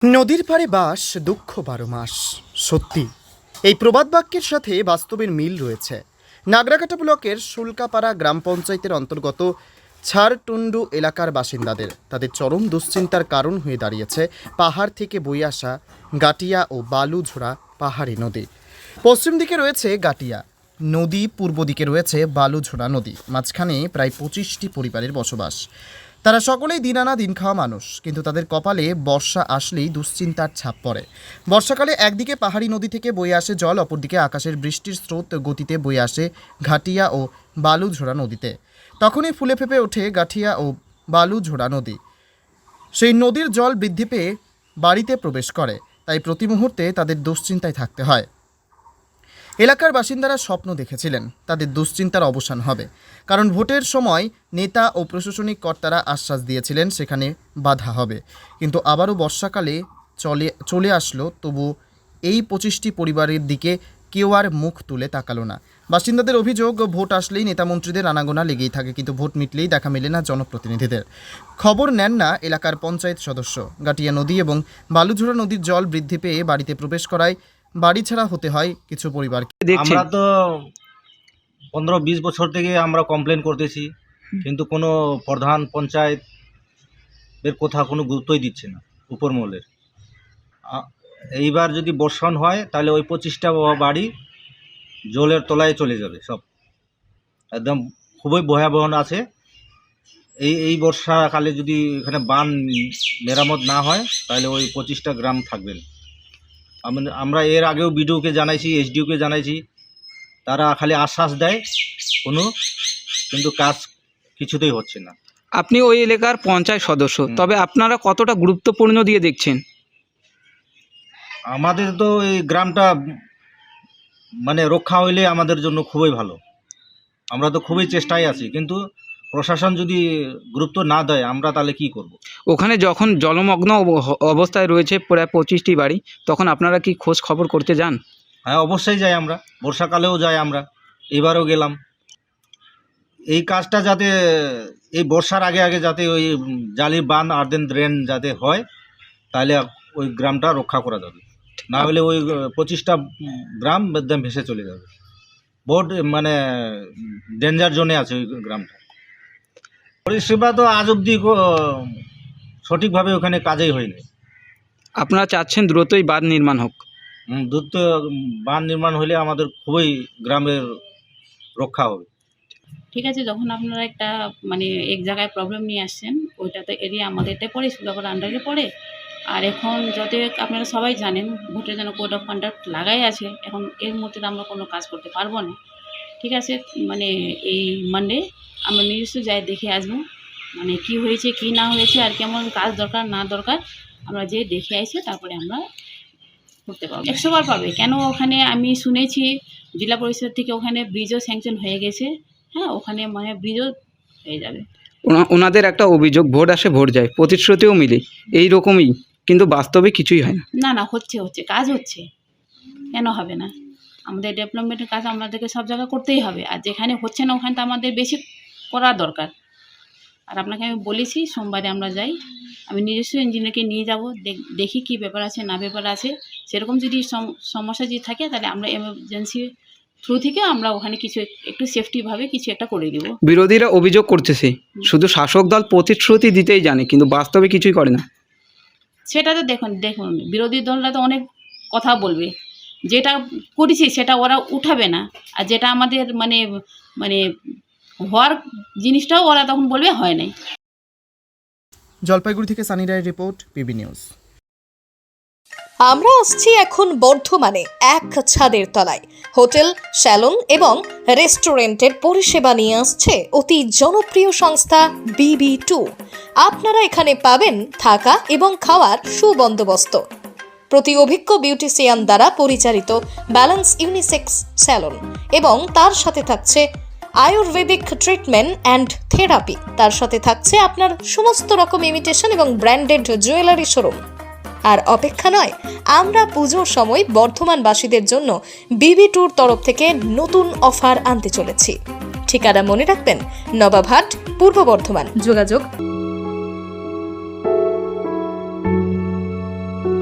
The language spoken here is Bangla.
নদীর পাড়ে বাস, দুঃখ 12 মাস। সত্যি এই প্রবাদ বাক্যের সাথে বাস্তবের মিল রয়েছে। নাগরাকাটা ব্লকের শুল্কাপাড়া গ্রাম পঞ্চায়েতের অন্তর্গত ছাড়টুন্ডু এলাকার বাসিন্দাদের তাদের চরম দুশ্চিন্তার কারণ হয়ে দাঁড়িয়েছে পাহাড় থেকে বয়ে আসা গাটিয়া ও বালুঝোড়া পাহাড়ি নদী। পশ্চিম দিকে রয়েছে গাটিয়া নদী, পূর্ব দিকে রয়েছে বালুঝোড়া নদী। মাঝখানে প্রায় 25টি পরিবারের বসবাস। তারা সকলেই দিন আনা দিন খাওয়া মানুষ, কিন্তু তাদের কপালে বর্ষা আসলেই দুশ্চিন্তার ছাপ পড়ে। বর্ষাকালে একদিকে পাহাড়ি নদী থেকে বয়ে আসে জল, অপরদিকে আকাশের বৃষ্টির স্রোত গতিতে বয়ে আসে ঘাটিয়া ও বালুঝোড়া নদীতে। তখনই ফুলে ফেঁপে ওঠে গাঠিয়া ও বালুঝোড়া নদী। সেই নদীর জল বৃদ্ধি পেয়ে বাড়িতে প্রবেশ করে, তাই প্রতি মুহূর্তে তাদের দুশ্চিন্তায় থাকতে হয়। এলাকার বাসিন্দারা স্বপ্ন দেখেছিলেন তাদের দুশ্চিন্তার অবসান হবে, কারণ ভোটের সময় নেতা ও প্রশাসনিক কর্তারা আশ্বাস দিয়েছিলেন সেখানে বাধা হবে। কিন্তু আবারও বর্ষাকালে চলে আসলো, তবু এই 25টি পরিবারের দিকে কেউ আর মুখ তুলে তাকালো না। বাসিন্দাদের অভিযোগ, ভোট আসলেই নেতামন্ত্রীদের আনাগোনা লেগেই থাকে, কিন্তু ভোট মিটলেই দেখা মেলে না জনপ্রতিনিধিদের। খবর নেন না এলাকার পঞ্চায়েত সদস্য। গাটিয়া নদী এবং বালুঝোড়া নদীর জল বৃদ্ধি পেয়ে বাড়িতে প্রবেশ করায় বাড়ি ছাড়া হতে হয় কিছু পরিবার। আমরা তো 15-20 বছর থেকে আমরা কমপ্লেন করতেছি, কিন্তু কোনো প্রধান পঞ্চায়েত এর কথা কোনো গুরুত্বই দিচ্ছে না উপর মহলের। এইবার যদি বর্ষণ হয় তাহলে ওই 25টা বাড়ি জলের তলায় চলে যাবে, সব একদম খুবই ভয়াবহ আছে। এই বর্ষাকালে যদি এখানে বান মেরামত না হয় তাহলে ওই 25টা গ্রাম থাকবে না। আমরা এর আগেও বিডিওকে জানাইছি, এসডিওকে জানাইছি, তারা খালি আশ্বাস দেয় কিন্তু কাজ কিছুতেই হচ্ছে না। আপনি ওই এলাকার পঞ্চায়েত সদস্য, তবে আপনারা কতটা গুরুত্বপূর্ণ দিয়ে দেখছেন? আমাদের তো এই গ্রামটা মানে রক্ষা হইলে আমাদের জন্য খুবই ভালো। আমরা তো খুবই চেষ্টায় আছি, কিন্তু প্রশাসন যদি গুরুত্ব না দেয় আমরা তাহলে কি করব? ওখানে যখন জলমগ্ন অবস্থায় রয়েছে প্রায় 25টি বাড়ি, তখন আপনারা কি খোঁজ খবর করতে যান? হ্যাঁ, অবশ্যই যাই আমরা, বর্ষাকালেও যাই আমরা, এবারও গেলাম। এই কাজটা যাতে এই বর্ষার আগে আগে যাতে ওই জালি বান আর্দেন ড্রেন যাতে হয়, তাহলে ওই গ্রামটা রক্ষা করা যাবে। না হলে ওই 25টা গ্রাম একদম ভেসে চলে যাবে। বহুত মানে ডেঞ্জার জোনে আছে ওই গ্রামটা। পরিষেবা তো আজ অবধি সঠিকভাবে ওখানে কাজই হয়নি। আপনারা চাচ্ছেন দ্রুতই বাঁধ নির্মাণ হোক? দ্রুত বাঁধ নির্মাণ হলে আমাদের খুবই গ্রামের রক্ষা হবে। ঠিক আছে, যখন আপনারা একটা মানে এক জায়গায় প্রবলেম নিয়ে আসছেন, ওইটা তো এরিয়া আমাদের এটা পড়ে, শুল্কাপাড়া আন্ডারে পড়ে। আর এখন যাতে আপনারা সবাই জানেন ভোটের জন্য কোড অফ কন্ডাক্ট লাগাই আছে, এখন এর মধ্যে আমরা কোনো কাজ করতে পারবো না। ঠিক আছে, মানে এই মানডে আমরা নিজস্ব যাই দেখে আসবো, মানে কি হয়েছে কি না হয়েছে আর কেমন কাজ দরকার না দরকার আমরা যে দেখে আসি, তারপরে আমরা করতে পারবো। 100 বার পাবে। কেন ওখানে আমি শুনেছি জেলা পরিষদ থেকে ওখানে ব্রিজও স্যাংশন হয়ে গেছে। হ্যাঁ, ওখানে মানে ব্রিজও হয়ে যাবে। ওনাদের একটা অভিযোগ, ভোট আসে ভোট যায়, প্রতিশ্রুতিও মিলে এই রকমই, কিন্তু বাস্তবে কিছুই হয় না। না না, হচ্ছে কাজ হচ্ছে, কেন হবে না? আমাদের ডেভেলপমেন্টের কাজ আমাদেরকে সব জায়গায় করতেই হবে, আর যেখানে হচ্ছে না ওখানে তো আমাদের বেশি করা দরকার। আর আপনাকে আমি বলেছি সোমবারে আমরা যাই, আমি নিজস্ব ইঞ্জিনিয়ারকে নিয়ে যাব, দেখি কি ব্যাপার আছে না ব্যাপার আছে। সেরকম যদি সমস্যা যদি থাকে তাহলে আমরা এমার্জেন্সি থ্রু থেকে আমরা ওখানে কিছু একটু সেফটিভাবে কিছু একটা করে দেব। বিরোধীরা অভিযোগ করতেছে শুধু শাসক দল প্রতিশ্রুতি দিতেই জানে, কিন্তু বাস্তবে কিছুই করে না। সেটা তো দেখুন বিরোধী দলরা তো অনেক কথা বলবে, যেটা করেছি সেটা ওরা উঠাবে না, আর যেটা আমাদের মানে মানে হওয়ার জিনিসটাও ওরা তখন বলবে হয় নাই। জলপাইগুড়ি থেকে সানি রায়ের রিপোর্ট, পিবি নিউজ। আমরা আসছি এখন বর্ধমানে এক ছাদের তলায়। হোটেল, স্যালন এবং রেস্টুরেন্টের পরিষেবা নিয়ে আসছে অতি জনপ্রিয় সংস্থা BB2। আপনারা এখানে পাবেন থাকা এবং খাওয়ার সুবন্দোবস্ত। প্রতি অভিজ্ঞ বিউটিশিয়ান দ্বারা পরিচালিত ব্যালেন্স ইউনিসেক্স স্যালন, এবং তার সাথে থাকছে আয়ুর্বেদিক ট্রিটমেন্ট অ্যান্ড থেরাপি। তার সাথে থাকছে আপনার সমস্ত রকম ইমিটেশন এবং ব্র্যান্ডেড জুয়েলারি শোরুম। আর অপেক্ষা নয়, আমরা পুজোর সময় বর্ধমানবাসীদের জন্য BB2-র তরফ থেকে নতুন অফার আনতে চলেছি। ঠিকানা মনে রাখবেন, নবাবহাট, পূর্ব বর্ধমান। যোগাযোগ